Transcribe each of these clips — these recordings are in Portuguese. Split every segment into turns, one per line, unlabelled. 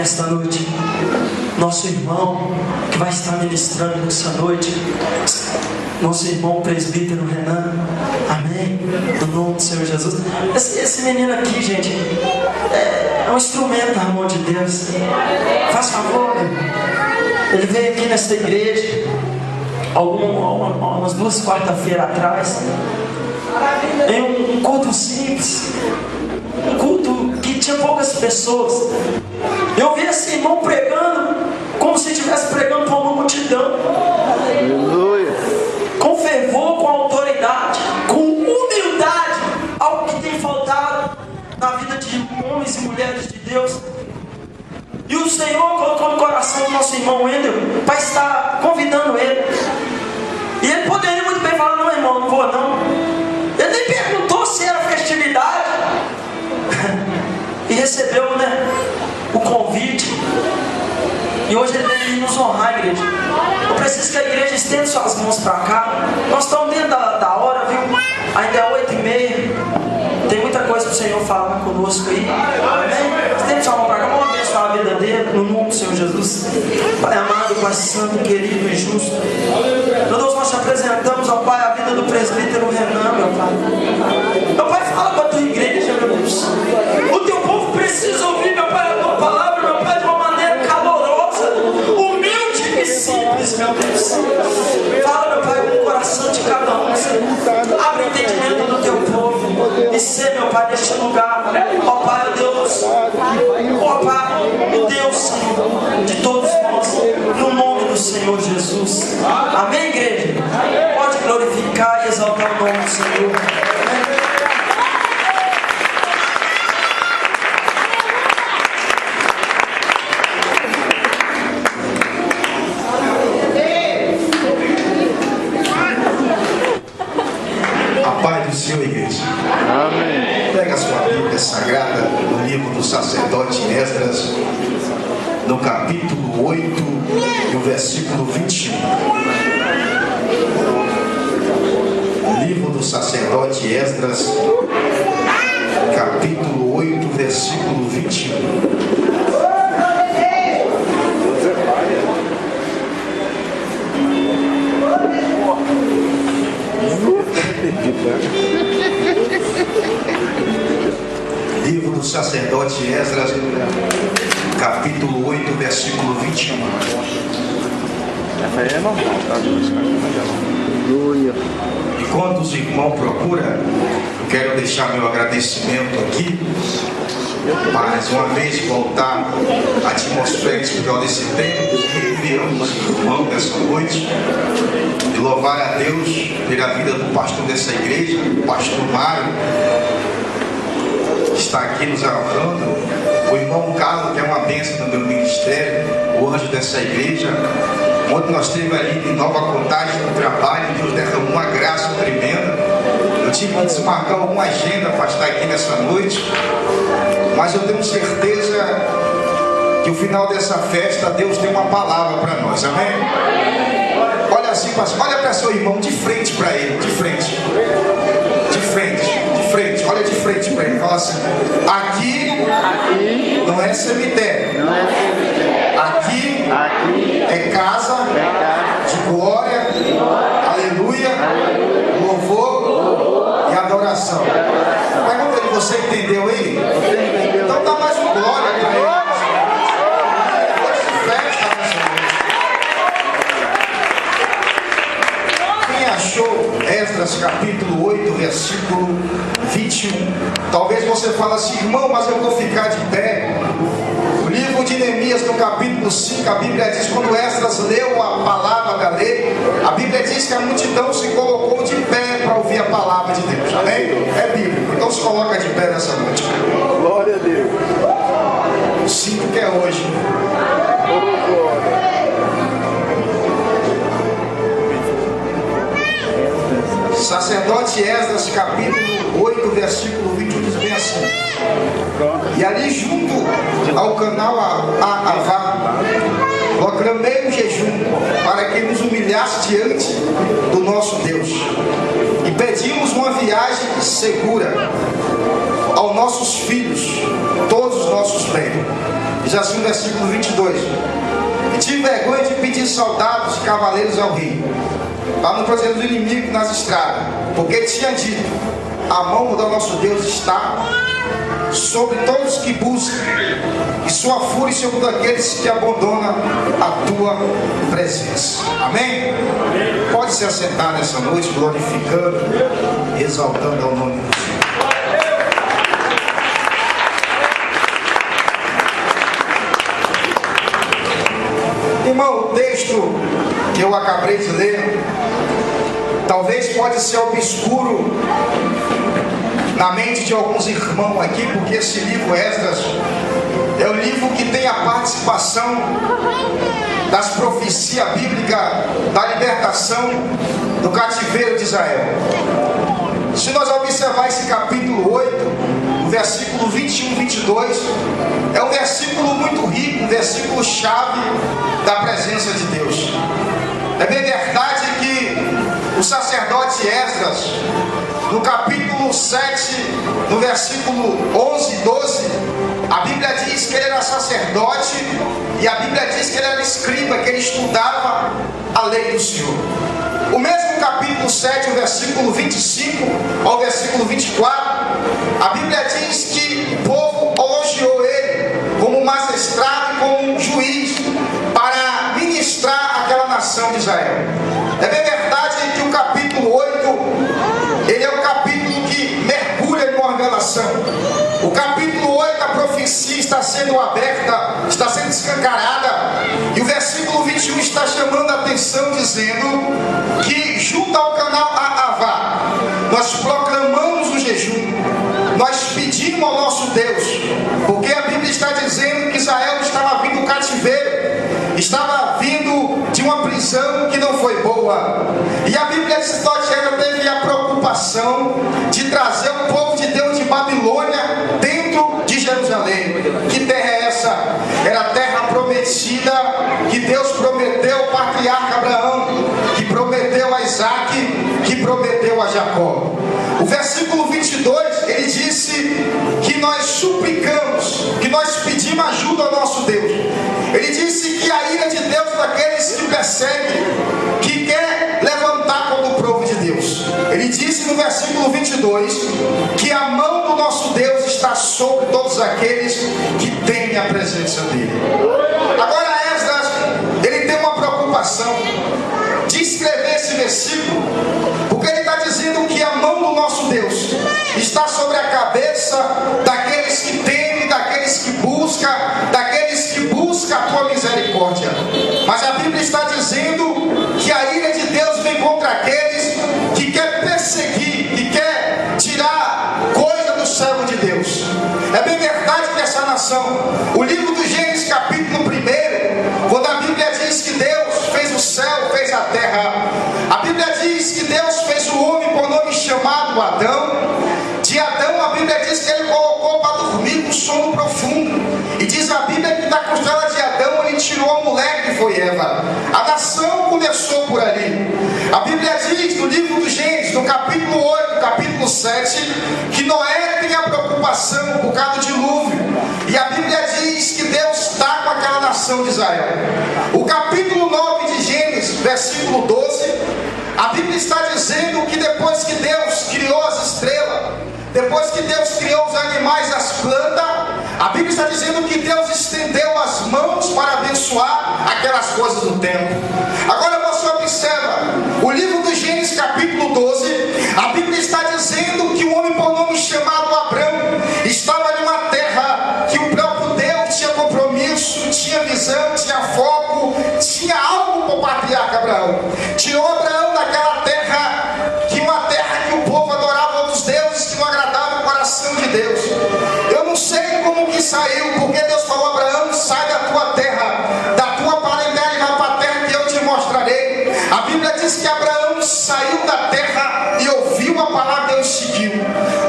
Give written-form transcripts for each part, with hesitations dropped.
nesta noite. Nosso irmão que vai estar ministrando nessa noite, nosso irmão presbítero Renan, amém, no nome do Senhor Jesus. Esse menino aqui, gente, é um instrumento da mão de Deus. Faz favor, ele veio aqui nesta igreja umas 2 quarta-feiras atrás, em um culto simples, um culto que tinha poucas pessoas. Eu vi esse irmão pregando como se estivesse pregando para uma multidão.
Aleluia.
Com fervor, com autoridade, com humildade, algo que tem faltado na vida de homens e mulheres de Deus. E o Senhor colocou no coração do nosso irmão Wendel para estar convidando ele. E ele poderia muito bem falar: não, irmão, não vou não. Ele nem perguntou se era festividade. E recebeu, né, o convite. E hoje ele vem nos honrar, igreja. Eu preciso que a igreja estenda suas mãos para cá. Nós estamos dentro da hora, viu? Ainda é 8h30. Tem muita coisa para o Senhor falar conosco aí. Amém? Estende sua mão para cá. Vamos abençoar a vida dele no nome do Senhor Jesus. Pai amado, Pai santo, querido e justo. Meu Deus, nós te apresentamos, ó Pai, a vida do presbítero Renan, meu Pai. Meu Pai, fala para a tua igreja, meu Deus. O teu povo precisa ouvir, meu Pai, a tua palavra, meu Pai, de uma maneira calorosa, humilde e simples, meu Deus. Fala, meu Pai, no coração de cada um. Abre o entendimento do teu povo. E ser, meu Pai, neste lugar, ó Pai, ó Deus, ó Pai, o Deus, Senhor, de todos nós, no nome do Senhor Jesus. Amém, igreja? Pode glorificar e exaltar o nome do Senhor.
Senhor, igreja.
Amém.
Pega a sua Bíblia Sagrada no livro do sacerdote Esdras, no capítulo 8 e o versículo 21. Livro do sacerdote Esdras, capítulo 8, versículo 21. Livro do sacerdote Esdras, capítulo 8, versículo 21.
Essa aí é normal, tá? Aleluia.
Enquanto os irmãos procuram, eu quero deixar meu agradecimento aqui. Mais uma vez voltar à atmosfera espiritual desse tempo, enviamos os irmãos dessa noite e louvar a Deus pela vida do pastor dessa igreja, o pastor Mário, que está aqui nos honrando, o irmão Carlos, que é uma bênção do meu ministério, o anjo dessa igreja. Ontem nós tivemos ali em Nova Contagem no trabalho, Deus derramou uma graça tremenda. Eu tive que desmarcar alguma agenda para estar aqui nessa noite, mas eu tenho certeza que o final dessa festa, Deus tem uma palavra para nós, amém? Olha assim, olha para seu irmão de frente para ele, de frente, olha de frente para ele, fala assim: aqui não é cemitério, aqui é casa de glória, aleluia, louvor e adoração. Pergunta ele: você entendeu aí? Então dá mais um glória para ele. Quem achou Esdras capítulo 8, versículo 21? Talvez você fale assim: irmão, mas eu vou ficar de pé. O livro de Neemias, no capítulo 5, a Bíblia diz: quando Esdras leu a palavra da lei, a Bíblia diz que a multidão se colocou de pé para ouvir a palavra de Deus, amém? É bíblico, então se coloca de pé nessa noite.
Glória a Deus.
O 5 que é hoje. Sacerdote Esdras, capítulo 8, versículo 21, diz bem assim: e ali junto ao canal Avá, proclamei um jejum para que nos humilhasse diante do nosso Deus, e pedimos uma viagem segura aos nossos filhos, todos os nossos bens. Diz assim no versículo 22: e tive vergonha de pedir soldados e cavaleiros ao rei, para não trazer os inimigos nas estradas, porque tinha dito: a mão do nosso Deus está sobre todos os que buscam, e sua fúria sobre aqueles que abandonam a tua presença. Amém? Pode se assentar nessa noite, glorificando, exaltando ao nome do Senhor. Irmão, o texto que eu acabei de ler talvez pode ser obscuro na mente de alguns irmãos aqui, porque esse livro Esdras é o livro que tem a participação das profecias bíblicas da libertação do cativeiro de Israel. Se nós observar esse capítulo 8, o versículo 21 e 22, é um versículo muito rico, um versículo chave da presença de Deus. É bem verdade que o sacerdote Esdras, no capítulo 7, no versículo 11 e 12, a Bíblia diz que ele era sacerdote, e a Bíblia diz que ele era escriba, que ele estudava a lei do Senhor. O mesmo capítulo 7, o versículo 25 ao versículo 24, a Bíblia diz que o povo elogiou ele como magistrado e como juiz para ministrar aquela nação de Israel. É bem verdade que o capítulo 8, ele é o capítulo que mergulha em uma revelação. O capítulo 8, a profecia está sendo aberta, está sendo escancarada, e o versículo 21 está chamando a atenção, dizendo que junto ao canal Ahavá, nós proclamamos o jejum, nós pedimos ao nosso Deus, porque a Bíblia está dizendo que Israel estava vindo do cativeiro, estava vindo de uma prisão que não foi boa, e a Bíblia diz que ela teve a preocupação de trazer o povo de Deus de Babilônia dentro de Jerusalém. Que terra é essa? Era a terra prometida que Deus prometeu ao patriarca Abraão, que prometeu a Isaac, que prometeu a Jacó. O versículo 22, ele disse que nós suplicamos, que nós pedimos ajuda ao nosso Deus. Ele disse que a ira de Deus daqueles que perseguem, que quer levantar contra o povo de Deus. Ele disse no versículo 22 que a mão do nosso Deus está sobre todos aqueles que temem a presença dele. Agora Esdras, ele tem uma preocupação de escrever esse versículo, porque ele está dizendo que a mão do nosso Deus está sobre a cabeça daqueles que temem, daqueles que buscam a tua misericórdia. Mas a Bíblia está dizendo que a ira de Deus vem contra aqueles que quer perseguir, que quer tirar coisa do servo de Deus. É bem verdade que essa nação, o livro do Gênesis capítulo 1, quando a Bíblia diz que Deus fez o céu, fez a terra, a Bíblia diz que Deus fez o homem por nome chamado Adão. De Adão, a Bíblia diz que ele colocou para dormir com sono profundo, e diz a Bíblia que da costela de Adão ele tirou a mulher que foi Eva. A nação começou por ali. A Bíblia diz no livro do Gênesis, no capítulo 8, capítulo 7, que Noé tem a preocupação por causa do dilúvio, e a Bíblia diz que Deus está com aquela nação de Israel. O capítulo 9 de Gênesis, versículo 12, a Bíblia está dizendo que depois que Deus criou as estrelas, depois que Deus criou os animais e as plantas, a Bíblia está dizendo que Deus estendeu as mãos para abençoar aquelas coisas do tempo. Agora você observa, o livro do Gênesis capítulo 12, a Bíblia está dizendo que um homem por nome chamado Abrão estava em uma terra que o próprio Deus tinha compromisso, tinha visão, tinha foco, tinha algo para o patriarca Abraão. Tirou Abraão daquela terra, que uma terra que o povo adorava outros deuses que não agradavam o coração de Deus. Eu não sei como que saiu, porque Deus falou: Abraão, sai da tua terra, da tua parentela, e vai para a terra que eu te mostrarei. A Bíblia diz que Abraão saiu da terra e ouviu a palavra de Deus e seguiu.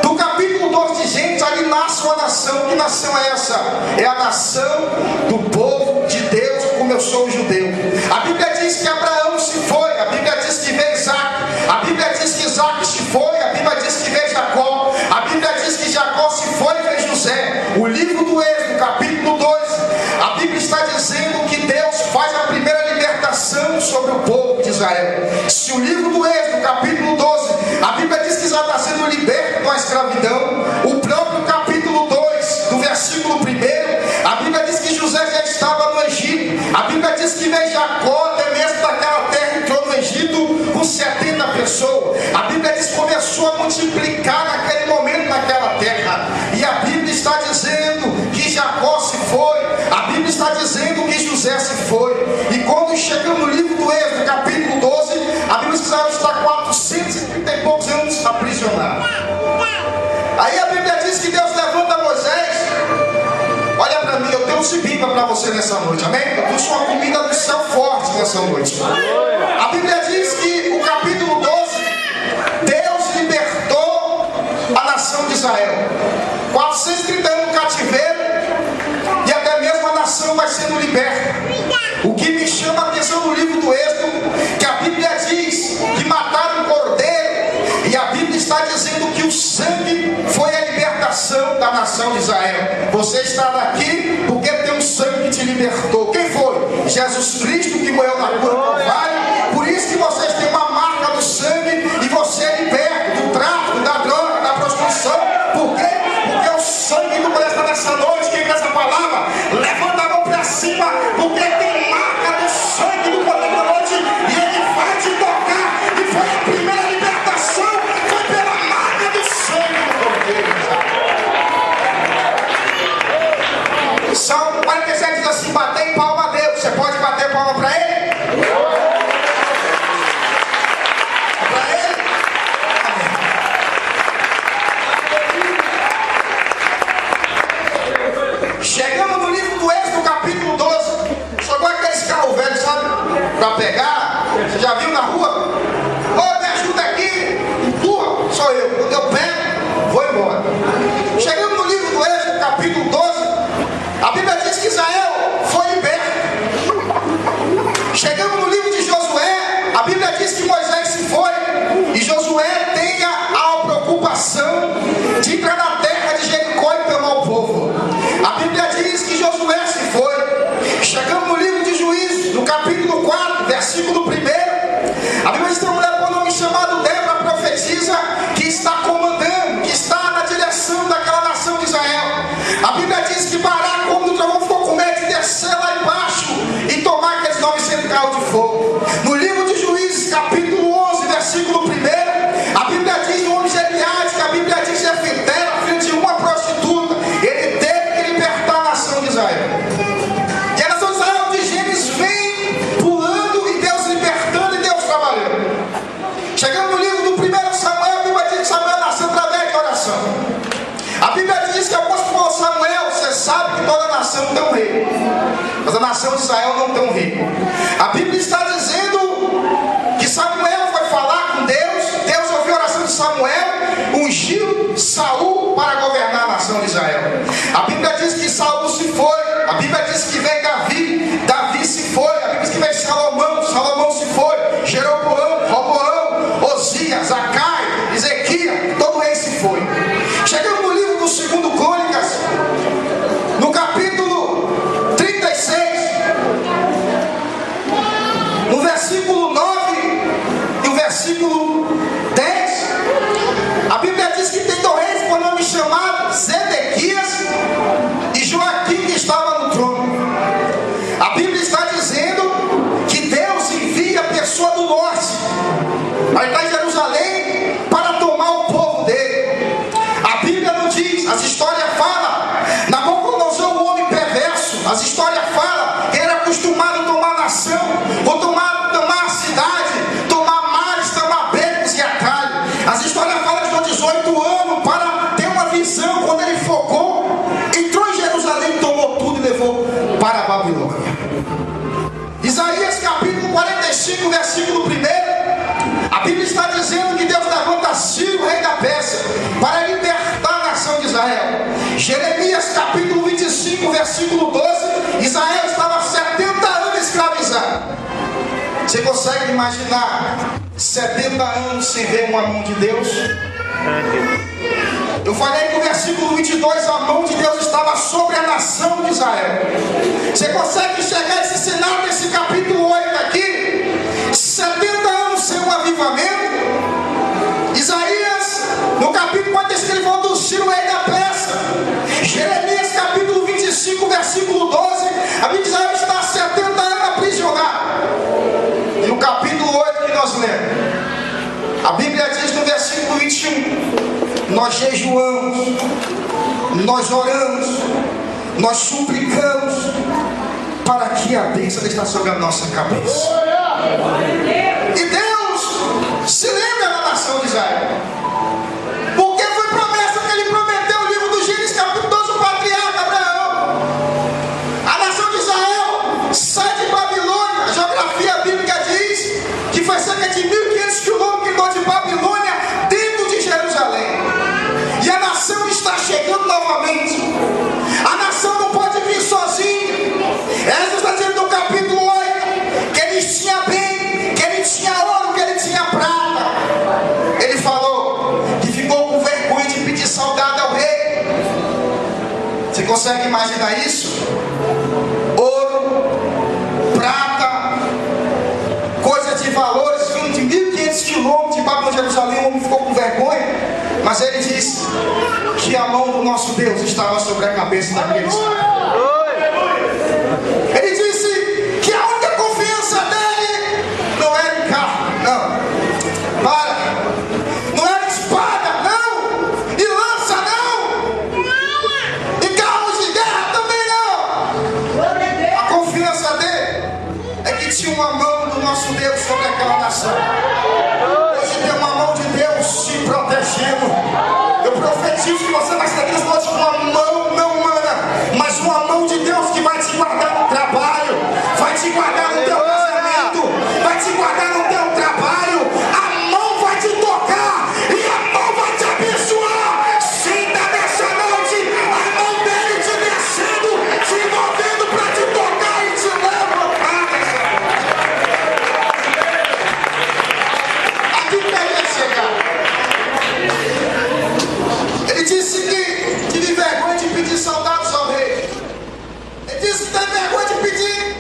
Do capítulo 12 de Gênesis, ali nasce uma nação. Que nação é essa? É a nação do povo de Deus, como eu sou judeu. A Bíblia diz que Abraão se foi, a Bíblia diz que veio Isaac, a Bíblia diz que Isaac se foi, a Bíblia diz que veio Jacó, a Bíblia diz que Jacó se foi e veio José. O livro do Êxodo, capítulo 2, Israel. Se o livro do Êxodo, capítulo 12, a Bíblia diz que Israel está sendo liberto da escravidão, o próprio capítulo 2, do versículo 1, a Bíblia diz que José já estava no Egito. A Bíblia diz que veio Jacó, até mesmo daquela terra, entrou no Egito com 70 pessoas. A Bíblia diz que começou a multiplicar naquele momento naquela terra. E a Bíblia está dizendo que Jacó se foi. A Bíblia está dizendo que José se foi. E quando chegamos no livro do Êxodo, capítulo 12, a Bíblia diz que Israel está 430 e poucos anos aprisionado. Aí a Bíblia diz que Deus levanta Moisés. Olha para mim, eu trouxe Bíblia para você nessa noite, amém? Eu trouxe uma comida do céu forte nessa noite. A Bíblia diz que o capítulo 12, Deus libertou a nação de Israel. 430 anos no cativeiro, e até mesmo a nação vai sendo liberta. O que me chama a atenção no livro do Êxodo, que a Bíblia diz que mataram um cordeiro, e a Bíblia está dizendo que o sangue foi a libertação da nação de Israel. Você está aqui porque tem um sangue que te libertou. Quem foi? Jesus Cristo, que morreu na cruz do Calvário. Por isso que vocês têm uma marca do sangue, e você é liberto do tráfico, da droga, da prostituição. Por quê? Porque o sangue do presta nessa noite. Quem quer essa palavra? Levanta a mão para cima, porque tem marca do sangue do poder da noite, e ele vai te tocar. E foi a primeira libertação, foi pela marca do sangue do cordeiro. Salmo 47 diz assim: bater palma a Deus. Você pode bater palma para ele? Para ele? Amém. Chegamos no livro do Êxodo, capítulo 12. Só igual aqueles carros velhos, sabe? Para pegar. Você já viu na rua? Ô, me ajuda aqui. Empurra. Sou eu. Quando eu pego, vou embora. Chegamos no livro do Êxodo, capítulo 12. A Bíblia diz que Israel foi liberto. Chegamos no livro de Josué. A Bíblia diz que Moisés se foi, e Josué tem a preocupação de entrar na terra de Jericó e tomar o povo. A Bíblia diz que Josué se foi. Chegamos no livro de Juízes, no capítulo 4, versículo 1. A Bíblia diz que uma mulher com nome chamado Débora profetiza que está comandando, que está na direção daquela nação de Israel. A Bíblia diz que Baraque, como do trovão, ficou com medo de descer lá embaixo e tomar aqueles 900 carros de fogo. No livro de Juízes, capítulo 11, versículo 1, a Bíblia diz no homem de Eliade, que a Bíblia diz que Jefité, filho de uma prostituta, ele teve que libertar a nação de Israel. E a nação de Israel de Gênesis vem pulando, e Deus libertando, e Deus trabalhando. Chegando no livro do 1 Samuel, a Bíblia diz que Samuel nasceu através de oração. A Bíblia diz que após que falou Samuel, você sabe que toda nação tem um rei, mas a nação de Israel não tem um rei. A Bíblia está dizendo que Samuel foi falar com Deus, Deus ouviu a oração de Samuel, ungiu Saul para governar a nação de Israel. A Bíblia diz que Saul se foi, a Bíblia diz que veio Davi, Davi se foi, a Bíblia diz que veio Salomão, Salomão se foi, Jeroboão, Roboão, Osias, Acai, Ezequias, todo rei se foi. Chegamos no livro do 2 Crônicas, no capítulo 36, no versículo 9 e o versículo 10, a Bíblia diz que tem dois reis com nome chamado Zedequias e Joaquim, que estava no trono. A Bíblia está dizendo que Deus envia a pessoa do norte, aí está em Jerusalém, para tomar o povo dele. A Bíblia não diz, as histórias falam, Nabucodonosor, o homem perverso, as histórias falam que ele era acostumado a tomar a nação, ou tomar a cidade, tomar mares, tomar becos e atalhos. As histórias falam que durante 18 anos, para ter uma visão, quando ele focou, entrou em Jerusalém, tomou tudo e levou para a Babilônia. Isaías capítulo 45, versículo 1, a Bíblia está dizendo que Deus levanta Ciro, rei da Pérsia, para libertar a nação de Israel. Jeremias capítulo 25, versículo 12, Israel estava 70 anos escravizado. Você consegue imaginar 70 anos sem ver uma mão de Deus? Eu falei que no versículo 22 a mão de Deus estava sobre a nação de Israel. Você consegue enxergar esse cenário nesse capítulo 8 aqui? 70
nós jejuamos, nós oramos, nós suplicamos para que a bênção esteja sobre a nossa cabeça. E Deus se lembra da nação de Israel, porque foi promessa que Ele prometeu no livro do Gênesis capítulo 12, o patriarca Abraão. A nação de Israel sai de Babilônia. A geografia bíblica diz que foi cerca de 1.500 quilômetros de Babilônia dentro de Jerusalém. E a nação está chegando novamente. A nação não pode vir sozinha. Essa está dizendo no capítulo 8 que eles tinham bem, que ele tinha ouro, que ele tinha prata. Ele falou que ficou com vergonha de pedir saudade ao rei. Você consegue imaginar isso? Ouro, prata, coisa de valores vindo de 1.500 quilômetros de Babilônia, Jerusalém. O homem ficou com vergonha, mas ele disse que a mão do nosso Deus estava sobre a cabeça daqueles. Ele disse que a única confiança dele não era em carro, não. Não era espada, não. E lança, não. E carros de guerra também não. A confiança dele é que tinha uma mão do nosso Deus sobre aquela nação. Hoje tem uma mão de Deus te protegendo. Eu profetizo que você vai ser daqueles com uma mão não humana, mas uma mão de Deus que vai te guardar no trabalho, vai te guardar no teu casamento, vai te guardar no teu trabalho. A mão vai te tocar e a mão vai te abençoar. Sinta nessa noite a mão dele te descendo, te movendo para te tocar e te levantar. Aqui para ele chegar. Ele disse que tive vergonha de pedir saudades ao rei. Ele disse que tem vergonha de pedir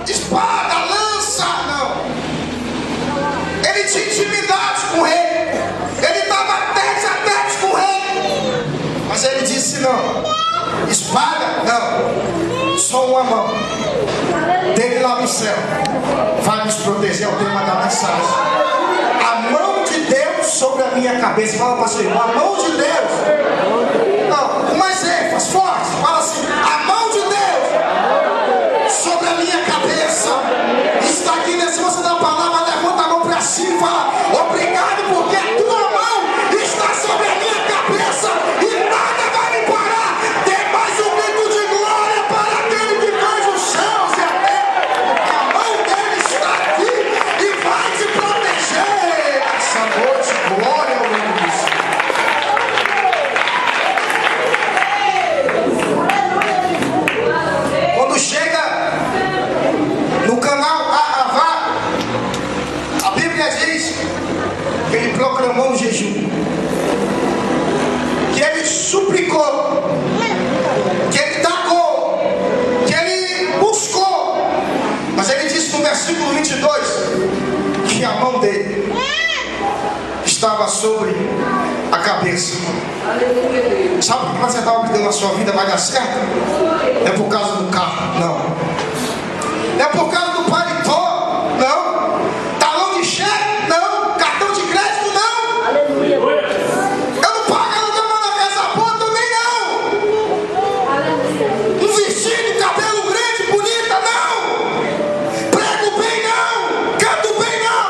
espada, lança, não. Ele tinha intimidade com o rei. Ele estava tete a tete com o rei. Mas ele disse não. Espada, não. Só uma mão dele lá no céu vai nos proteger. É o tema da mensagem. A mão de Deus sobre a minha cabeça. Fala para o seu irmão, a mão de Deus. Não, com mais ênfase, forte. Fala assim, a mão de Deus sobre a minha cabeça está aqui. Se você dá a palavra, levanta a mão para cima e fala, obrigado, porque a tua mão está sobre a minha cabeça e nada vai me parar. Dê mais um grito de glória para aquele que fez os céus e a terra, porque a mão dele está aqui e vai te proteger essa noite. Glória ao nome do Senhor. Quando chega no canal Ahavá, a Bíblia diz que ele proclamou um jejum, que ele suplicou, que ele tacou, que ele buscou. Mas ele disse no versículo 22 que a mão dele estava sobre a cabeça. Sabe por que você está acreditando na sua vida vai dar certo? É por causa do carro? Não. É por causa do paletó? Não. Talão de cheque? Não. Cartão de crédito? Não. Eu não pago aluguel na casa boa também? Não. Um vestido, cabelo grande, bonita? Não. Prego bem? Não. Canto bem? Não.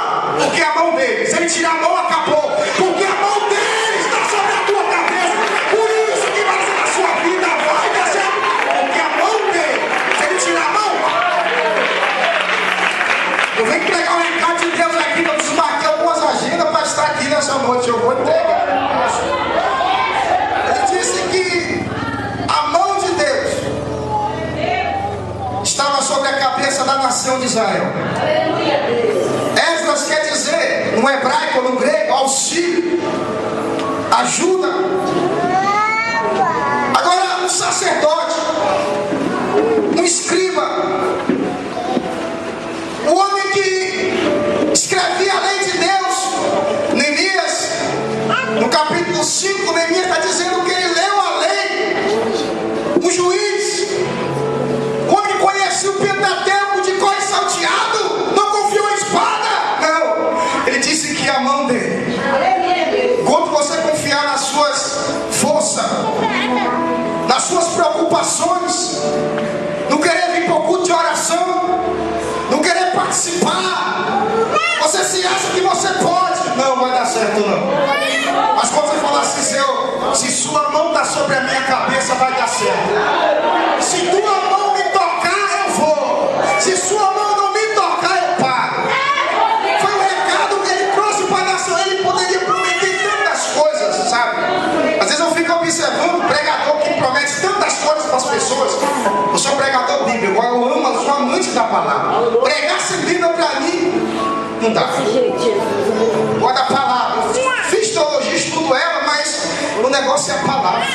Porque a mão dele, se ele tirar a mão, acabou. Porque a mão dele está sobre a tua cabeça. Por isso que vai ser na sua vida, vai dar certo. Porque a mão dele, se ele tirar a mão, eu venho pregar o recado de Deus aqui, eu desmarquei algumas agendas para estar aqui nessa noite. Eu vou entregar. Ele disse que a mão de Deus estava sobre a cabeça da nação de Israel. Esdras quer dizer, no hebraico ou no grego, auxílio, ajuda. Agora, um sacerdote, um escriba, o homem que escrevia a lei de Deus, Neemias, no capítulo 5, Neemias está dizendo que ele leu a lei, o juiz, o homem que conhecia o Pentateuco de cor e salteado, não confiou em espada, não. Ele disse que a mão dele, quando você confiar nas suas participar. Você se acha que você pode. Não vai dar certo não. Mas quando você falar assim, Senhor, se sua mão está sobre a minha cabeça, vai dar certo. Se tua mão me tocar, eu vou. Se sua mão não me tocar, eu paro. Foi o recado que ele trouxe para a nação. Ele poderia prometer tantas coisas, sabe? Às vezes eu fico observando o pregador que promete tantas coisas para as pessoas. Eu sou pregador bíblico, eu amo, eu sou amante da palavra. Pregar sem Bíblia para mim não dá. Guarda a palavra. Fiz teologia, estudo ela, mas o negócio é a palavra.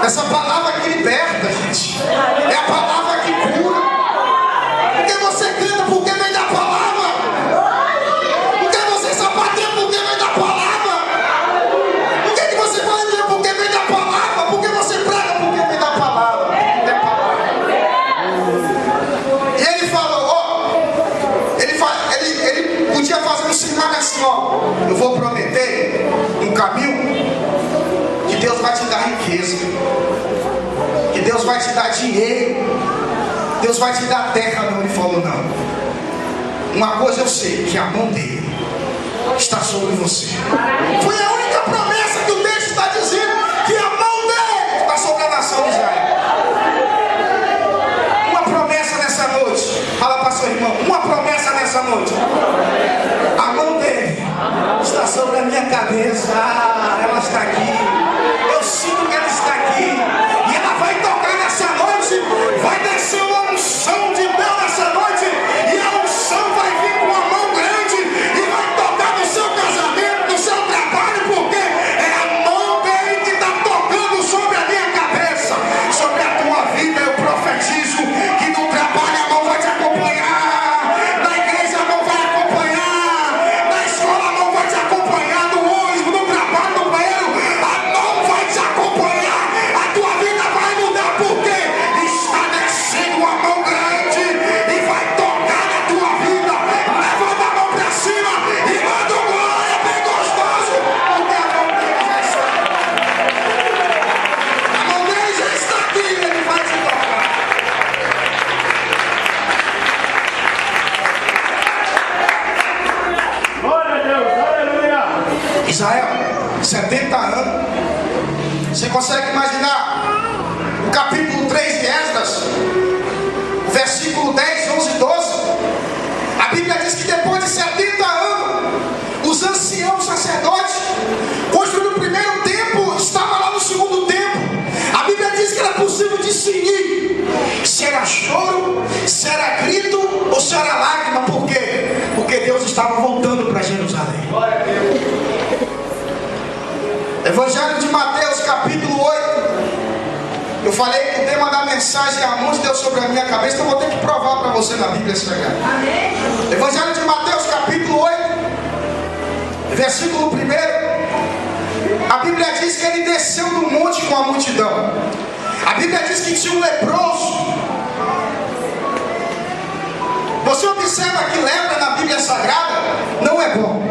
Essa palavra que liberta, gente. É a palavra que cura. Porque você canta porque vem da palavra. Porque você sapateia porque vem da palavra. Porque você faz porque vem da palavra. Porque você prega porque vem da palavra. É palavra. E ele falou, ó, ele podia fazer um sinal assim, ó. Eu vou prometer um caminho que Deus vai te dar riqueza, que Deus vai te dar dinheiro, Deus vai te dar terra. Não, ele falou não. Uma coisa eu sei, que a mão dele está sobre você. Foi a única promessa que o texto está dizendo, que a mão dele está sobre a nação de Israel. Uma promessa nessa noite. Fala para seu irmão, uma promessa nessa noite. A mão dele está sobre a minha cabeça. Ah, ela está aqui. Eu sinto que ela está aqui. E ela vai tocar nessa noite. Vai descer uma unção de Deus nessa noite. E a unção vai vir com uma mão grande. E vai tocar no seu casamento, no seu trabalho. Porque é a mão dele que está tocando sobre a minha cabeça. Sobre a tua vida eu profetizo que no trabalho a mão vai te acompanhar. Na igreja a mão vai acompanhar. Na escola a mão vai te acompanhar. No ônibus, no trabalho, no banheiro, a mão vai te acompanhar. A tua vida vai mudar porque está descendo uma mão grande e vai tocar na tua vida. Levanta a mão para cima e manda um glória bem gostoso, porque a mão dele já está aqui. A mão dele já está aqui, ele vai te tocar.
Glória a Deus, aleluia.
Israel, 70 anos. Você consegue imaginar o capítulo 3 de Esdras, o versículo 10, 11 e 12? A Bíblia diz que depois de 70 anos, os anciãos sacerdotes construíram o primeiro templo, estava lá no segundo templo. A Bíblia diz que era possível discernir se era choro, se era grito ou se era lágrima. Por quê? Porque Deus estava voltando para Jerusalém. Evangelho de Mateus, capítulo 8. Eu falei que o tema da mensagem é a mão de Deus sobre a minha cabeça. Então eu vou ter que provar para você na Bíblia essa verdade. Evangelho de Mateus, capítulo 8, versículo 1. A Bíblia diz que ele desceu do monte com a multidão. A Bíblia diz que tinha um leproso. Você observa que lepra na Bíblia Sagrada não é bom.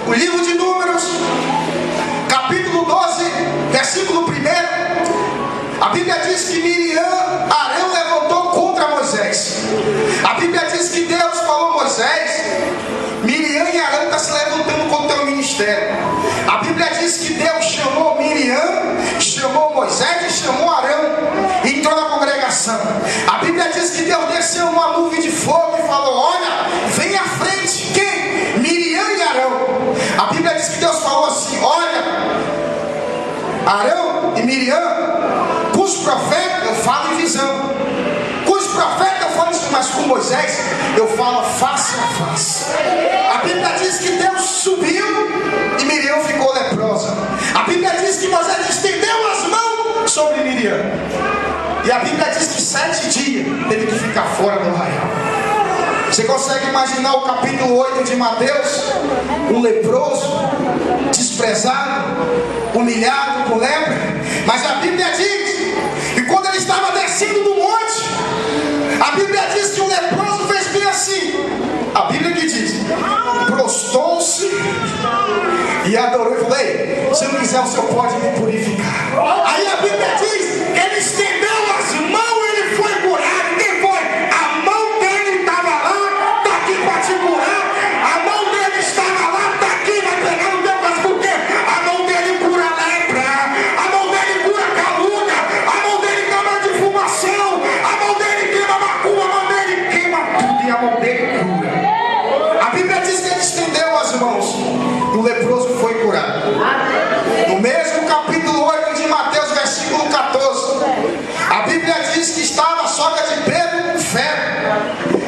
O livro de Números, capítulo 12, versículo 1. A Bíblia diz que Miriam, Arão levantou contra Moisés. A Bíblia diz que Deus falou a Moisés: Miriam e Arão estão se levantando contra o teu ministério. A Bíblia diz que Deus chamou Miriam, chamou Moisés e chamou Arão e entrou na congregação. A Bíblia diz que Deus desceu uma nuvem de fogo e falou: olha, vem à frente. Quem? Miriam e Arão. A Bíblia diz que Deus falou assim: olha, Arão e Miriam, com os profetas eu falo em visão, com os profetas eu falo isso, mas com Moisés eu falo face a face. A Bíblia diz que Deus subiu e Miriam ficou leprosa. A Bíblia diz que Moisés estendeu as mãos sobre Miriam. E a Bíblia diz que 7 dias teve que ficar fora do arraial. Você consegue imaginar o capítulo 8 de Mateus? Um leproso, desprezado, humilhado, com lepra. Mas a Bíblia diz que quando ele estava descendo do monte, a Bíblia diz que o leproso fez bem assim. A Bíblia que diz: prostrou-se e adorou. E falou: ei, se não quiser o Senhor pode me purificar. Aí a Bíblia diz que ele estendeu as mãos e ele foi curado. Quem foi? A mão dele estava lá.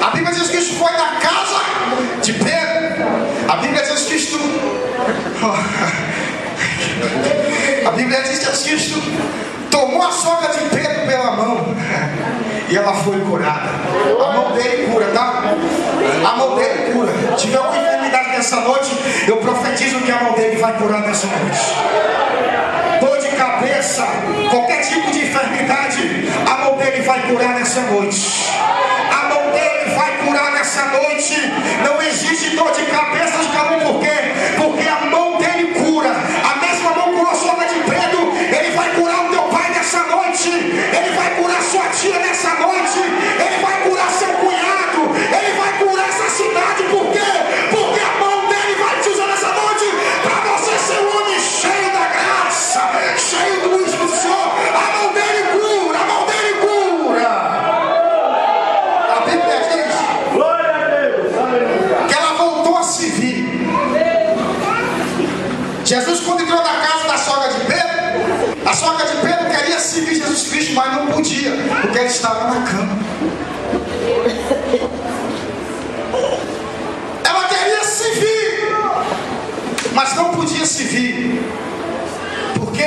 A Bíblia diz que isso foi na casa de Pedro. A Bíblia diz que isto... A Bíblia diz que Jesus Cristo tomou a sogra de Pedro pela mão e ela foi curada. A mão dele cura, tá? A mão dele cura. Se tiver alguma enfermidade nessa noite, eu profetizo que a mão dele vai curar nessa noite. Dor de cabeça, qualquer tipo de enfermidade, a mão dele vai curar nessa noite. A mão dele vai curar nessa noite. Não existe dor de cabeça de calor, por quê? Porque a mão dele cura. A mesma mão curou a sogra de Pedro, ele vai curar o teu pai nessa noite. Ele vai curar sua tia nessa noite. Ele vai curar seu cunhado. Ele vai curar essa cidade. Por quê? Porque a mão dele vai te usar nessa noite para você ser um homem cheio da graça, cheio do Espírito do Senhor. A mão dele cura. A mão dele cura. A Bíblia diz
Glória a Deus.
que ela voltou a se vir. Jesus, quando entrou na casa da sogra de Pedro, a sogra de Pedro queria se vir Jesus Cristo, mas não podia, porque ele estava na cama. Ela queria se vir, mas não podia se vir, porque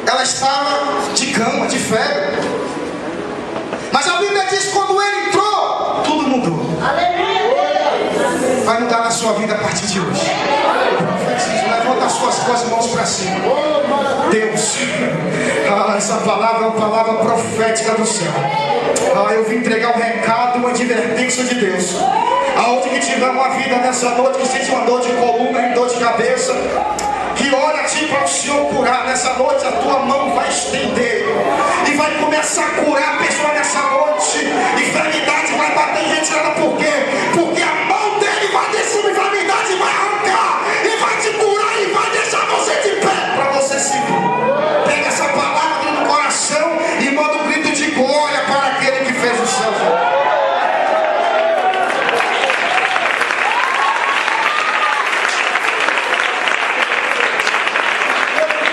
ela estava de cama, de febre. Mas a Bíblia diz que quando ele entrou, tudo mudou. Vai mudar na sua vida a partir de hoje. Levanta as suas mãos para cima. Deus, essa palavra é uma palavra profética do céu. Eu vim entregar um recado, uma advertência de Deus. Aonde que tiver uma vida nessa noite, que sente uma dor de coluna e dor de cabeça, que ora a ti para o Senhor curar nessa noite, a tua mão vai estender e vai começar a curar a pessoa nessa noite. Enfermidade vai bater em retirada. Por quê? Porque a mão dele vai descer a enfermidade, vai arrancar e vai te curar e vai deixar você de pé para você seguir. Pega essa palavra no coração e manda um grito de glória para aquele que fez o céu.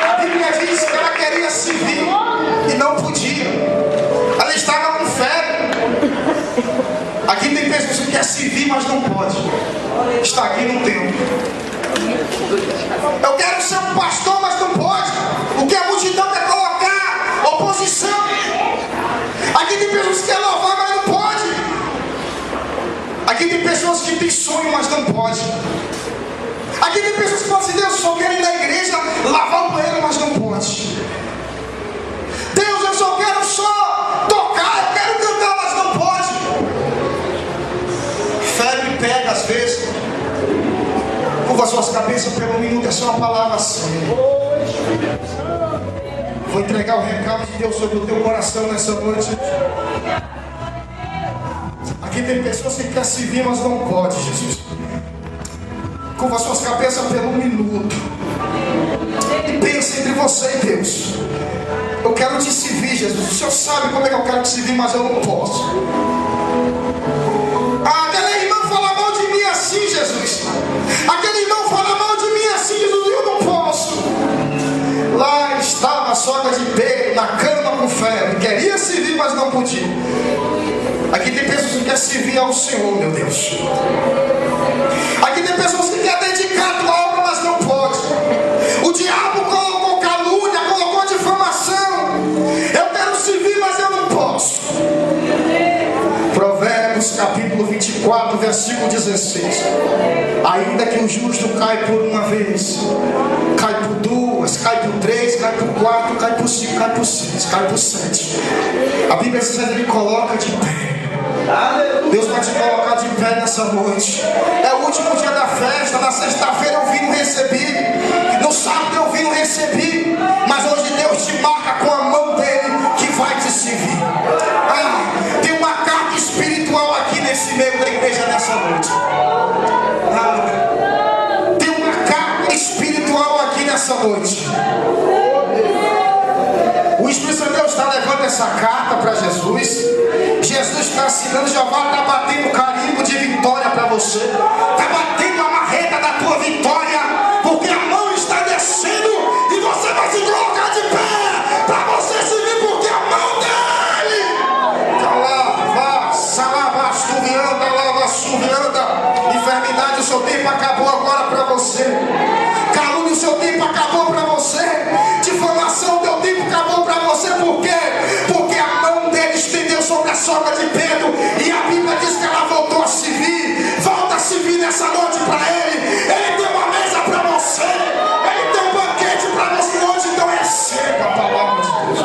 A Bíblia diz que ela queria se vir e não podia. Ela estava com febre. Aqui tem pessoas que querem se vir, mas não pode. Está aqui no templo. Eu quero ser um pastor, mas não pode. O que a multidão quer colocar? Oposição. Aqui tem pessoas que querem louvar, mas não pode. Aqui tem pessoas que têm sonho, mas não pode. Aqui tem pessoas que falam assim: Deus, eu só quero ir na igreja, lavar o banheiro, mas não pode. Deus, eu só quero tocar, eu quero cantar, mas não pode. Febre pega às vezes. Curva suas cabeças pelo minuto, é só uma palavra assim. Vou entregar o recado de Deus sobre o teu coração nessa noite. Aqui tem pessoas que querem se vir, mas não pode, Jesus. Curva suas cabeças pelo minuto e pensa entre você e Deus. Eu quero te servir, Jesus. O Senhor sabe como é que eu quero te servir, mas eu não posso. Aquela irmã fala mal de mim assim, Jesus. Aquele irmão fala mal de mim assim, Jesus. Eu não posso. Lá estava a sogra de Pedro, na cama com febre. Queria servir, mas não podia. Aqui tem pessoas que querem servir ao Senhor, meu Deus. Aqui tem pessoas que querem dedicar a tua obra, mas não pode. O diabo colocou calúnia, colocou difamação. Eu quero servir, mas eu não posso. Provérbios capítulo 24, versículo 16. Ainda que o justo cai por uma vez, cai por duas, cai por três, cai por quatro, cai por cinco, cai por seis, cai por sete. A Bíblia diz que ele coloca de pé. Deus vai te colocar de pé nessa noite. É o último dia da festa. Na sexta-feira eu vim, não recebi. No sábado eu vim, não recebi. Mas hoje Deus te marca com a mão dele que vai te servir. Tem uma carga espiritual aqui nesse meio da igreja nessa noite. Tem uma carga espiritual aqui nessa noite. O Espírito Santo de Deus está levando essa carta para Jesus. Jesus está assinando, já vai estar batendo carimbo de vitória para você. Está batendo a marreta da tua vitória, porque a mão está descendo e você vai se colocar de pé para você se vir, porque a mão dele. Calava, salava, estuviando. seu tempo acabou agora para você. Calúnia, o seu tempo acabou para você. Difamação, teu tempo acabou para você. Por quê? Porque a mão dele estendeu sobre a sogra de Pedro. E a Bíblia diz que ela voltou a se vir. Volta a se vir nessa noite para ele. Ele tem uma mesa para você. Ele tem um banquete para você hoje. Então receba a palavra de Deus.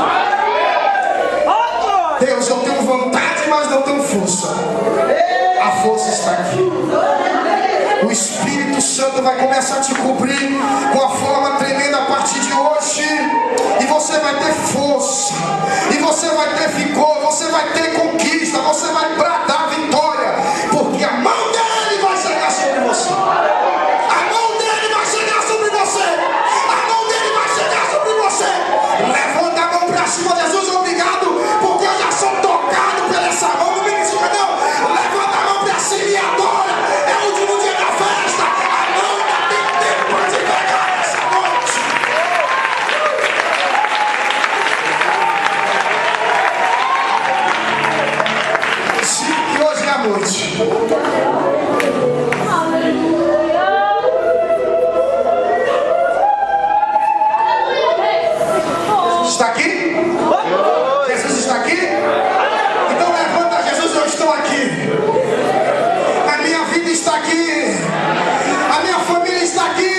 Deus, eu tenho vontade, mas não tenho força. A força está aqui. O Espírito Santo vai começar a te cobrir com a forma tremenda a partir de hoje. E você vai ter força. E você vai ter vigor. Você vai ter conquista. Você vai bradar vitória. Porque a mão dele vai chegar sobre você. A mão dele vai chegar sobre você. A mão dele vai chegar sobre você. Levanta a mão para cima, Jesus. Obrigado. Porque eu já sou tocado por essa mão. Não me diga não. Levanta a mão para cima e adora. É o último dia da festa. A mão ainda tem tempo para te pegar essa noite. Sim, que hoje é a noite. Está aqui? Jesus está aqui? Então levanta, Jesus, eu estou aqui. A minha vida está aqui. A minha família está aqui.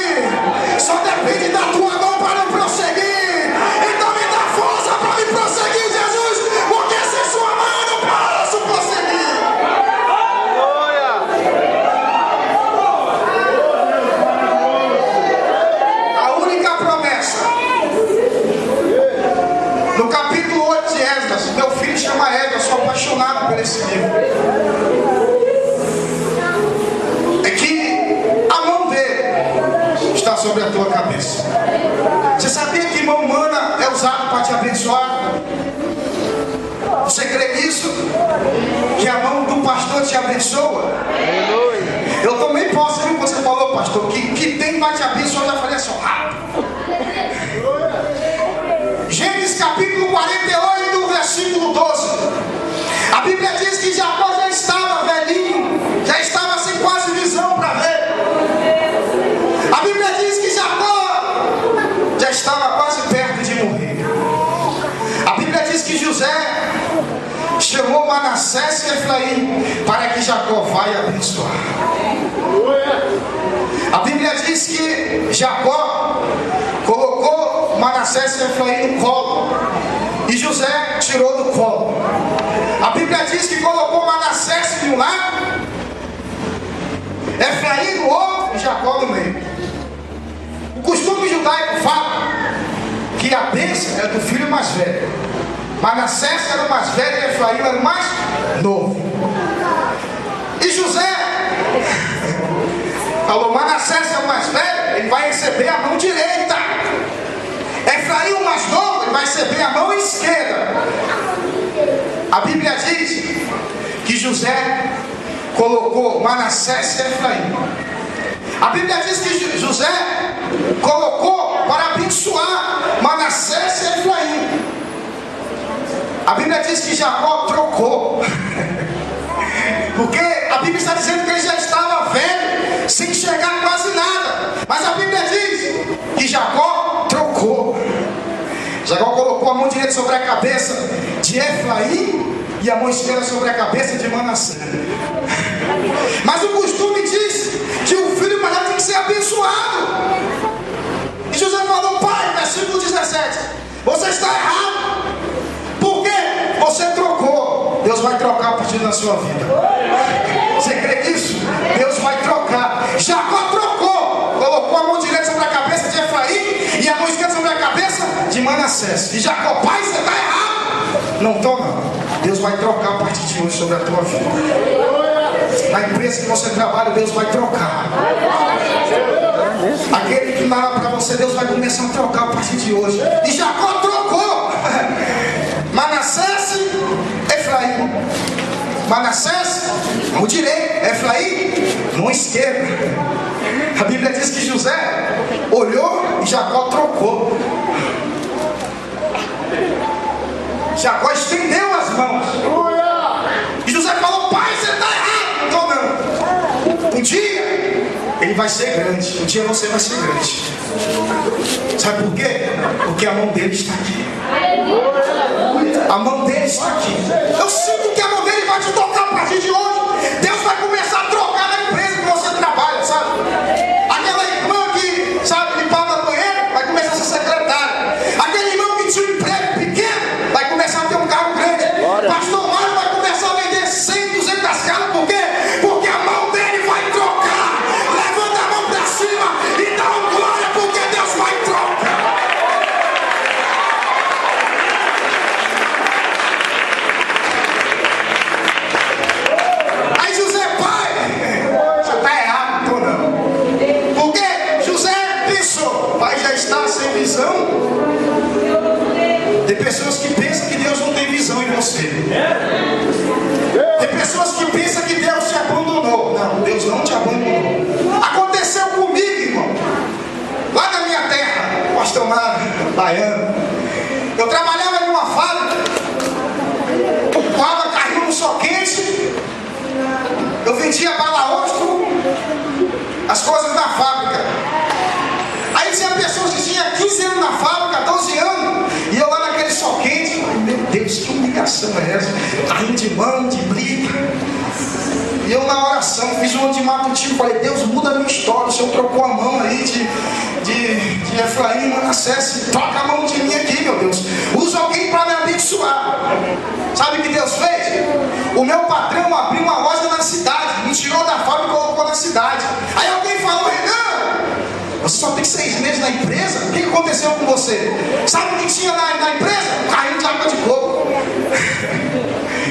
Só depende da tua mão para eu prosseguir. Então me dá força para me prosseguir, Jesus. Porque sem sua mão eu não posso prosseguir. A única promessa. No capítulo 8 de Esdras, meu filho chama Esdras, sou apaixonado por esse livro. É que a mão dele está sobre a tua cabeça. Você sabia que mão humana é usada para te abençoar? Você crê nisso? Que a mão do pastor te abençoa? Eu tomei posse, viu? Você falou, pastor, que tem vai te abençoar. Eu já falei assim, rápido. Gênesis capítulo 48, versículo 12. A Bíblia diz que Jacó já estava velhinho, já estava sem quase visão para ver. A Bíblia diz que Jacó já estava quase perto de morrer. A Bíblia diz que José chamou Manassés e Efraim para que Jacó vai abençoar. A Bíblia diz que Jacó colocou Manassés e Efraim no colo e José tirou do colo. A Bíblia diz que colocou Manassés de um lado, Efraim no outro e Jacó no meio. O costume judaico fala que a bênção era do filho mais velho. Manassés era o mais velho e Efraim era o mais novo. E José falou, Manassés é o mais velho, ele vai receber a mão direita. Efraim, o mais novo, ele vai receber a mão esquerda. A Bíblia diz que José colocou Manassés e Efraim. A Bíblia diz que José colocou para abençoar Manassés e Efraim. A Bíblia diz que Jacó trocou. Porque a Bíblia está dizendo que ele já estava velho, sem enxergar quase nada. Mas a Bíblia diz que Jacó trocou. Jacó colocou a mão direita sobre a cabeça de Efraim e a mão esquerda sobre a cabeça de Manassés. Mas o costume diz que o filho mais velho tem que ser abençoado. E José falou, pai, versículo 17, você está errado. Por quê? Você trocou. Deus vai trocar a partir da sua vida. Você crê nisso? Deus vai trocar. Jacó trocou. Colocou a mão direita sobre a cabeça de Efraim e a mão esquerda sobre a cabeça de Manassés. E Jacó, pai, você está errado. Não estou não. Deus vai trocar a partir de hoje sobre a tua vida. Na empresa que você trabalha, Deus vai trocar. Aquele que dava para você, Deus vai começar a trocar a partir de hoje. E Jacó trocou. Manassés, Efraim. Manassés, mão direita. Efraim, mão esquerda. A Bíblia diz que José olhou e Jacó trocou. Jacó estendeu as mãos. E José falou, pai, você está errado. Não estou não. Um dia ele vai ser grande. Um dia você vai ser grande. Sabe por quê? Porque a mão dele está aqui. A mão dele está aqui. Eu sinto que a mão dele vai te tocar a partir de hoje. Deus vai começar a trocar na empresa que você trabalha, sabe? Aquela irmã que, sabe, limpava banheiro, vai começar a ser secretária. Aquele irmão que tinha um emprego pequeno, vai começar a ter um carro grande. Pastor Mário vai começar a vender 100, 200 casas. Por quê? Porque a mão dele vai trocar. Levanta a mão pra cima e dá um glória, porque Deus vai trocar. Aí José, pai, você está errado, tô não. Porque José pensou, pai já está sem visão. Tem pessoas que pensam que Deus não tem visão em você. Tem pessoas que pensam que Deus te abandonou. Não, Deus não te abandonou. Aconteceu comigo, irmão. Lá na minha terra, pastor Mário, baiano. Eu trabalhava em uma fábrica. Tava carrinho no sol quente. Eu vendia balaostro, as coisas da fábrica. Aí tinha pessoas que tinham 15 anos na fábrica, 12 anos. E eu lá naquele sol quente. Meu Deus, que humilhação é essa? Carrinho de mão, de briga. E eu na oração fiz um de matutino. Falei, Deus, muda a minha história. O Senhor trocou a mão aí de Efraim, Manassés. Troca a mão de mim aqui, meu Deus. Usa alguém para me abençoar. Sabe o que Deus fez? O meu patrão abriu uma loja na cidade. Me tirou da fábrica e colocou na cidade. Aí alguém falou, Renan, você só tem 6 meses na empresa? O que aconteceu com você? Sabe o que tinha na empresa? Um carrinho de água de coco.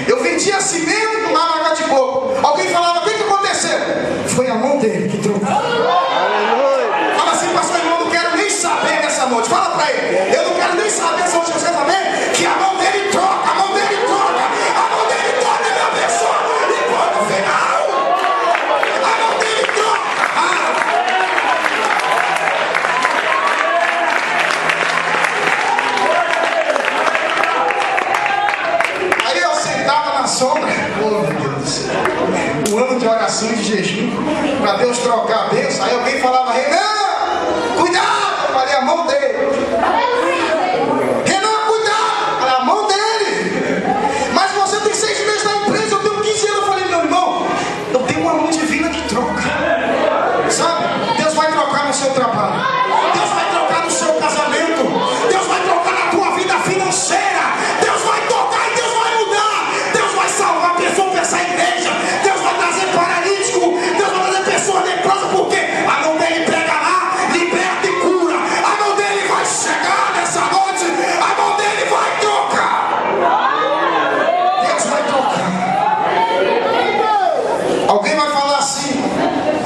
Eu vendia cimento com água de coco. Alguém falava, o que aconteceu? Foi a mão dele que trocou. Fala assim, pastor, irmão, eu não quero nem saber nessa noite. Fala pra ele, eu não quero nem saber essa noite. Você também? Que a mão dele troca, a mão dele troca. A mão dele torna a minha pessoa. E ponto final. A mão dele troca. Aí eu sentava na sombra. Oh, meu Deus do céu. Um ano de oração e de jejum para Deus trocar a bênção. Aí alguém falava, Renan, cuidado. Eu falei, a mão dele. Renan, cuidado. Eu falei, a mão dele. Mas você tem 6 meses na empresa, eu tenho 15 anos. Eu falei, meu irmão, eu tenho uma mão divina que troca. Sabe? Deus vai trocar no seu trabalho. Deus vai trocar no seu casamento. Deus vai trocar na tua vida financeira. Deus vai tocar e Deus vai mudar. Deus vai salvar pessoas para essa igreja. Deus vai trazer paralítico. Deus vai trazer pessoas leprosas. Porque a mão dele pega lá, liberta e cura. A mão dele vai chegar nessa noite. A mão dele vai trocar. Deus vai trocar. Alguém vai falar assim,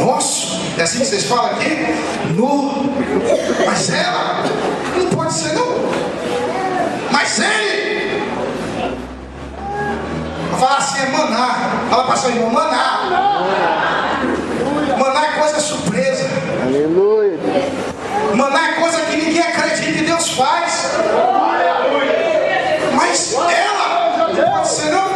nossa, é assim que vocês falam aqui? No. Mas ela? Não pode ser não. Mas ele? Vai falar assim, é maná. Fala para seu irmão, maná. Maná é coisa surpresa.
Aleluia.
Maná é coisa que ninguém acredita que Deus faz. Mas ela? Não pode ser não.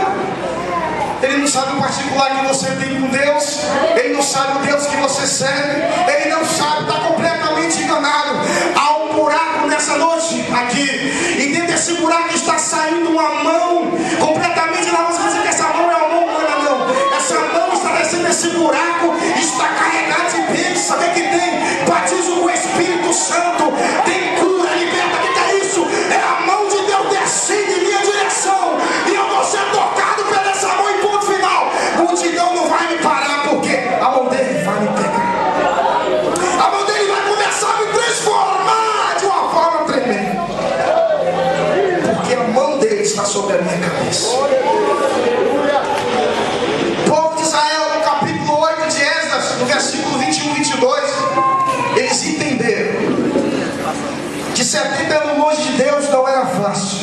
Ele não sabe o particular que você tem com Deus. Ele não sabe o Deus que você serve. Ele não sabe, está completamente enganado. Há um buraco nessa noite aqui. E dentro desse buraco está saindo uma mão completamente na mão. Você pensa que essa mão é uma mão humana, não. Essa mão está descendo esse buraco. Está carregada de bênçãos. Sabe o que tem? Batismo com o Espírito Santo. Tem cura, liberta. O que é isso? É a mão de Deus descendo em minha direção. E eu vou ser tocado pela essa mão e ponto final. Multidão não vai me parar, porque a mão dele vai me pegar. A mão dele vai começar a me transformar de uma forma tremenda. Porque a mão dele está sobre a minha cabeça. O povo de Israel, no capítulo 8 de Esdras, no versículo 21 e 22, eles entenderam que 70 anos longe de Deus não era fácil.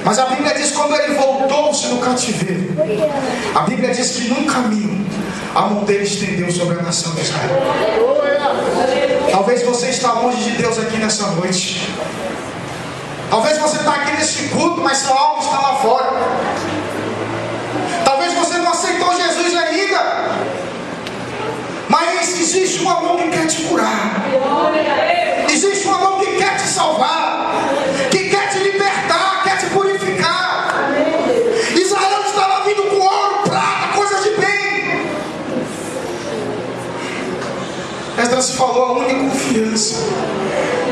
Mas a Bíblia diz que quando ele voltou-se no cativeiro, a Bíblia diz que num caminho a mão dele estendeu sobre a nação de Israel. Talvez você está longe de Deus aqui nessa noite. Talvez você está aqui nesse culto, mas sua alma está lá fora. Talvez você não aceitou Jesus ainda. Mas existe uma mão Deus falou a única confiança,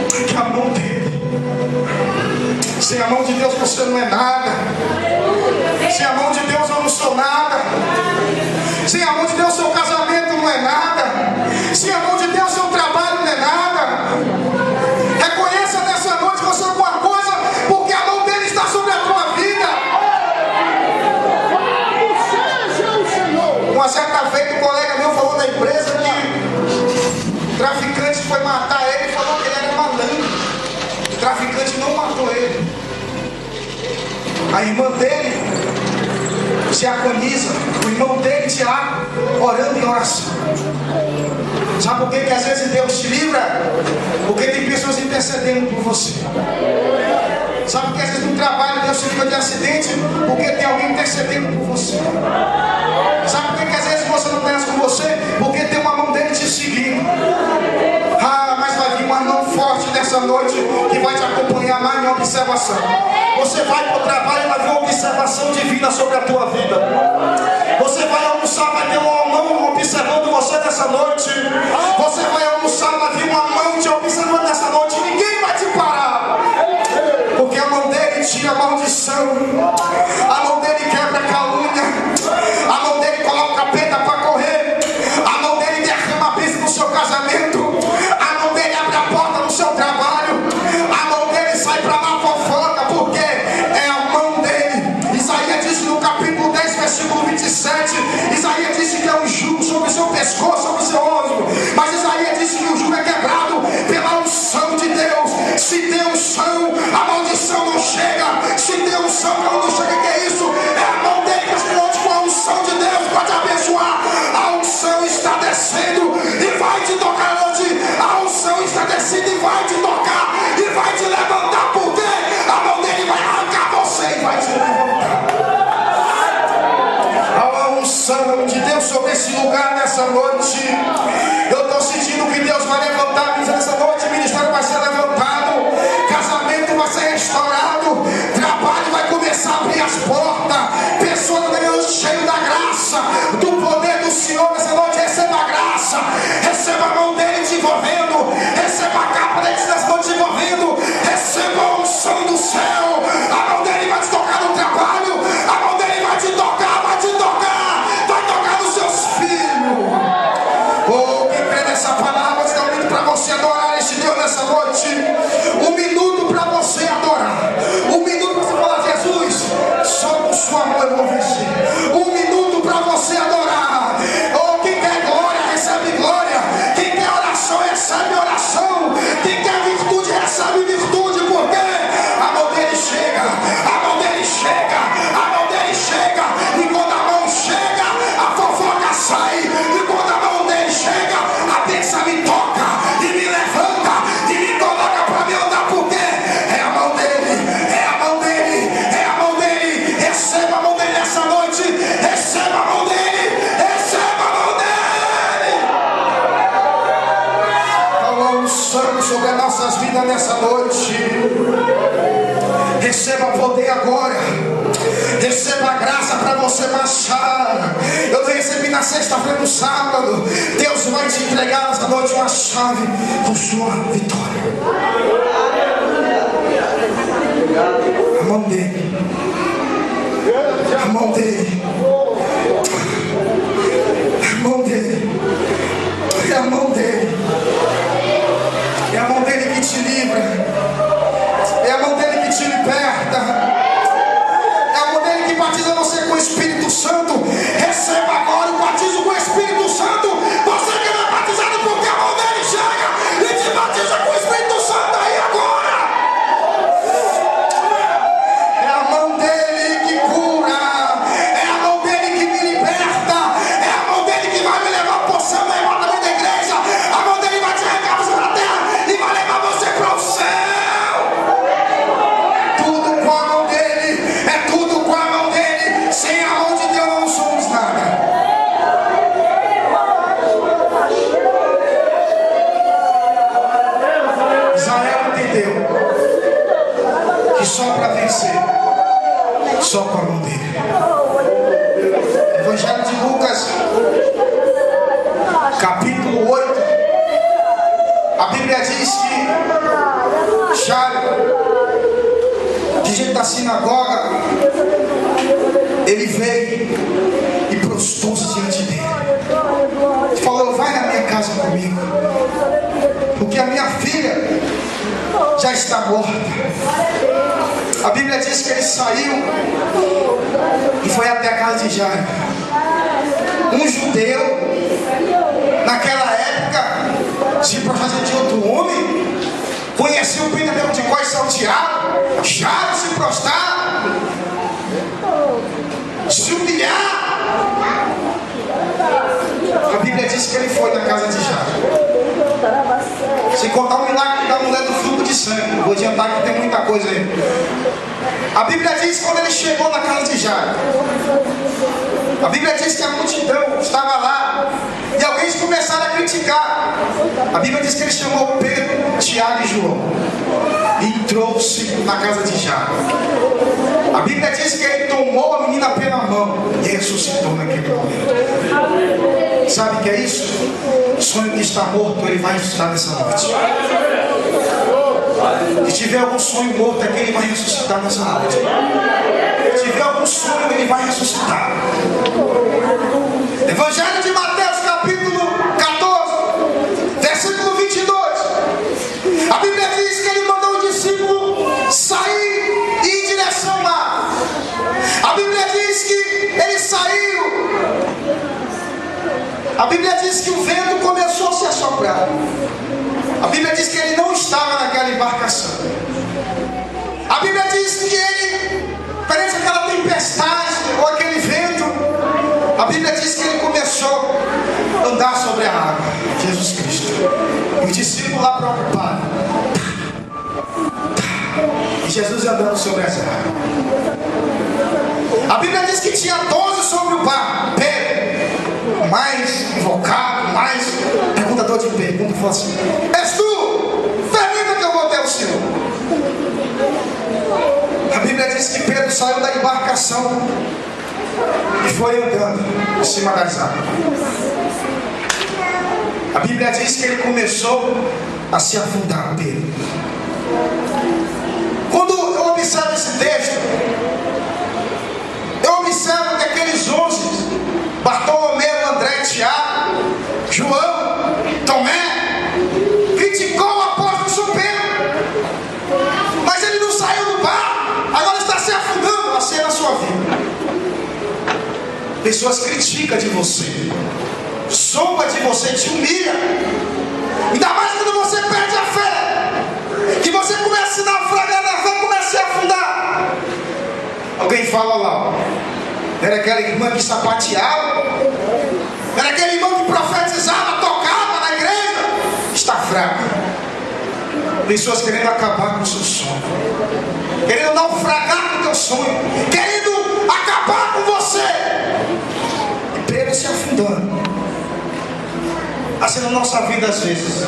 que é a mão dele. Sem a mão de Deus você não é nada. Sem a mão de Deus eu não sou nada. Sem a mão de Deus seu casamento não é nada. Sem a mão de Deus seu trabalho não é nada. Reconheça nessa noite você alguma coisa, porque a mão dele está sobre a tua vida. Uma certa vez um colega meu falou na empresa que o traficante foi matar ele e falou que ele era malandro. O traficante não matou ele. A irmã dele se agoniza, o irmão dele, Tiago, orando em oração. Sabe por que às vezes Deus te livra? Porque tem pessoas intercedendo por você. Sabe por que às vezes no trabalho Deus te livra de acidente? Porque tem alguém intercedendo por você. Sabe por que às vezes você não conhece com você? Porque tem uma mão dele te seguindo. Ah, mas vai vir uma mão forte nessa noite que vai te acompanhar mais em observação. Você vai para o trabalho e vai ver uma observação divina sobre a tua vida. Você vai almoçar, vai ter uma mão observando você nessa noite. Você vai almoçar, vai vir uma mão te observando nessa noite. Ninguém vai te parar. Porque a mão dele tira a maldição. A mão dele quebra a calúnia. A mão dele coloca o capeta para correr. A mão dele derrama a bênção no seu casamento. A mão dele abre a porta no seu trabalho. A mão dele sai para lá fofoca. Porque é a mão dele. Isaías disse no capítulo 10, versículo 27. Isaías disse que é um jugo sobre o seu pescoço, sobre o seu ombro. Mas Isaías disse que o jugo é quebrado pela unção de Deus. Se tem unção, a maldição não chega. Se tem unção, ela não chega. O que é isso? É a mão dele que esta noite, com a unção de Deus, pode abençoar. A unção está descendo e vai te tocar hoje. A unção está descendo e vai te tocar e vai te levantar. Porque a mão dele vai arrancar você e vai te levantar. Há a unção de Deus sobre esse lugar nessa noite. Eu estou sentindo que Deus vai levantar nessa noite. O ministério vai ser levantado. Casamento vai ser restaurado. Trabalho vai começar a abrir as portas. Pessoas ganhando cheio da graça, do poder do Senhor nessa noite. Receba a graça. Receba a mão dele te envolvendo. Receba a capa dele nessa noite te envolvendo. Receba a unção do céu. A mão dele vai te tocar no trabalho. A mão dele vai te tocar, vai te tocar. Vai tocar nos seus filhos. Oh, quem crê nessa palavra, está vindo para você adorar este Deus nessa noite. Um minuto para você adorar. Um minuto para você falar: Jesus, só com sua mão eu vou vencer. Um minuto para você adorar. Oh, quem quer glória, recebe glória. Quem quer oração, recebe oração. Quem quer virtude, recebe virtude. Porque a mão dele chega. A mão dele chega. A mão dele chega. E quando a mão chega, a fofoca sai. E quando a mão dele chega, a bênção me toca e me levanta e me coloca para me andar. Porque é a mão dele. É a mão dele. É a mão dele. Receba a mão dele nessa noite. Receba a mão dele. Receba a mão dele. Há unção sobre as nossas vidas nessa noite. Receba poder agora. Receba a graça para você marchar. Eu recebi na sexta-feira, no sábado. Deus vai te entregar nessa noite uma chave com sua vitória. A mão dele. A mão dele. A mão dele. É a mão dele. É a mão dele que te livra. É a mão dele que te liberta. Que batiza você com o Espírito Santo. Receba agora o batismo com o Espírito Santo. Você que não é batizado, porque a mão dele chega e te batiza com o Espírito Santo aí agora. É a mão dele que cura. É a mão dele que me liberta. É a mão dele que vai me levar a poção da também da igreja. A mão dele vai te arrancar você da terra e vai levar você para o céu. Tudo com a mão dele. É tudo com a mão dele. Sem a mão de Deus não somos nada. Israel entendeu que só para vencer, só com a mão dele. Evangelho de Lucas, capítulo 8, Bíblia diz que Jairo, dirigente da sinagoga, ele veio e prostrou-se diante dele. Falou: vai na minha casa comigo, porque a minha filha já está morta. A Bíblia diz que ele saiu e foi até a casa de Jairo. Um judeu, naquela época, se prostrasse de outro homem, conhecia o Pentecostés salteado, Jairo se prostrar, se humilhar. A Bíblia diz que ele foi na casa de Jairo. Se contar o milagre da mulher do fluxo de sangue, vou adiantar que tem muita coisa aí. A Bíblia diz que quando ele chegou na casa de Jairo, a Bíblia diz que a multidão estava lá e alguns começaram a criticar. A Bíblia diz que ele chamou Pedro, Tiago e João e trouxe na casa de Jairo. A Bíblia diz que ele tomou a menina pela mão e ressuscitou naquele momento. Sabe o que é isso? O sonho que está morto, ele vai ressuscitar nessa noite. Se tiver algum sonho morto aqui, ele vai ressuscitar nessa noite. Se tiver algum sonho, ele vai ressuscitar. Evangelho de Mateus, capítulo 14, versículo 22. A Bíblia diz que ele mandou o discípulo sair e ir em direção ao mar. A Bíblia diz que ele saiu. A Bíblia diz que o vento começou a se assoprar. A Bíblia diz que ele não estava naquela embarcação. A Bíblia diz que ele, perante aquela tempestade ou aquele vento, a Bíblia diz que ele começou a andar sobre a água. Jesus Cristo. E o discípulo lá preocupado. E Jesus andando sobre as águas. A Bíblia diz que tinha 12 sobre o barco. Pedro, mais invocado, mais perguntador de perguntas, falou assim: és tu? Permita que eu vou até o Senhor. A Bíblia diz que Pedro saiu da embarcação e foi andando em cima das águas. A Bíblia diz que ele começou a se afundar, Pedro. Quando eu observo esse texto, eu observo que aqueles 11, Bartolomeu, André, Tiago, João, Tomé, criticou o apóstolo São Pedro, mas ele não saiu do barco, agora está se afundando, assim é na sua vida. Pessoas criticam de você, zomba de você, te humilha, ainda mais quando você perde a fé, que você começa a naufragar na fé, começa a afundar. Alguém fala lá: era aquela irmã que sapateava, era aquele irmão que profetizava, tocava na igreja, está fraco. Pessoas querendo acabar com o seu sonho, querendo naufragar com o teu sonho, querendo acabar com você. E Pedro se afundando. Assim na nossa vida às vezes.